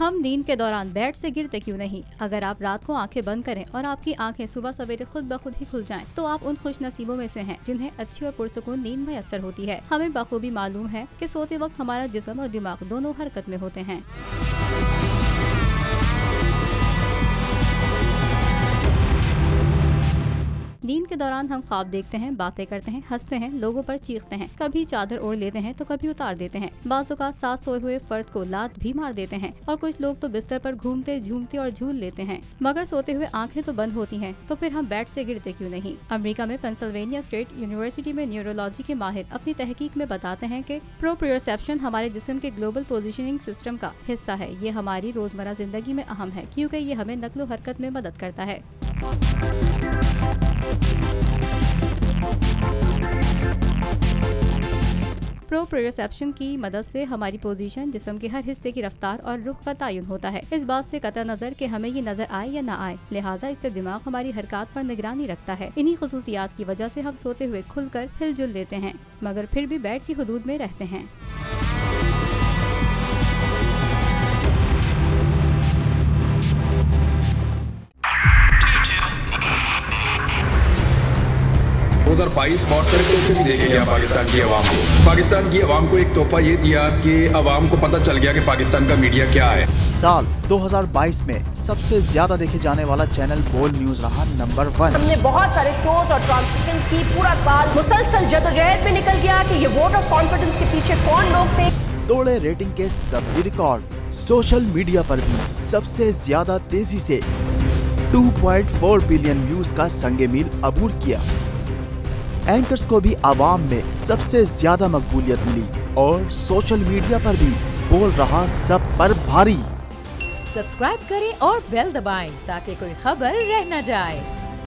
हम नींद के दौरान बेड से गिरते क्यों नहीं? अगर आप रात को आंखें बंद करें और आपकी आंखें सुबह सवेरे खुद ब खुद ही खुल जाएं, तो आप उन खुश नसीबों में से हैं जिन्हें अच्छी और पुरसुकून नींद मैसर होती है। हमें बखूबी मालूम है कि सोते वक्त हमारा जिस्म और दिमाग दोनों हरकत में होते हैं। नींद के दौरान हम ख्वाब देखते हैं, बातें करते हैं, हंसते हैं, लोगों पर चीखते हैं, कभी चादर ओढ़ लेते हैं तो कभी उतार देते हैं। बाज़ औक़ात साथ सोए हुए फर्द को लात भी मार देते हैं और कुछ लोग तो बिस्तर पर घूमते, झूमते और झूल लेते हैं। मगर सोते हुए आंखें तो बंद होती हैं, तो फिर हम बेड से गिरते क्यों नहीं? अमेरिका में पेंसिल्वेनिया स्टेट यूनिवर्सिटी में न्यूरोलॉजी के माहिर अपनी तहकीक में बताते हैं कि प्रोप्रियोसेप्शन हमारे जिस्म के ग्लोबल पोजिशनिंग सिस्टम का हिस्सा है। ये हमारी रोजमर्रा जिंदगी में अहम है क्योंकि ये हमें नक्लो हरकत में मदद करता है। प्रोप्रियोसेप्शन की मदद से हमारी पोजीशन, जिस्म के हर हिस्से की रफ्तार और रुख का तयन होता है, इस बात से कतई नजर कि हमें ये नजर आए या ना आए। लिहाजा इससे दिमाग हमारी हरकत पर निगरानी रखता है। इन्हीं खुसूसियात की वजह से हम सोते हुए खुलकर हिलजुल लेते हैं, मगर फिर भी बेड की हुदूद में रहते हैं। भी देखे गया पाकिस्तान की अवाम को एक तोहफा ये दिया कि अवाम को पता चल गया कि पाकिस्तान का मीडिया क्या है। साल 2022 में सबसे ज्यादा देखे जाने वाला चैनल बोल्ड न्यूज रहा नंबर 1। हमने बहुत सारे शोज और ट्रांसमिशंस की, पूरा साल मुसलसल जदोजहद में निकल गया कि ये वोट ऑफ कॉन्फिडेंस के पीछे कौन लोग थे। तोड़े रेटिंग के सभी रिकॉर्ड। सोशल मीडिया पर भी सबसे ज्यादा तेजी से 2.4 बिलियन व्यूज का संगे मील अबूर किया। एंकर्स को भी आवाम में सबसे ज्यादा मकबूलियत मिली और सोशल मीडिया पर भी बोल रहा सब पर भारी। सब्सक्राइब करें और बेल दबाएं ताकि कोई खबर रह न जाए।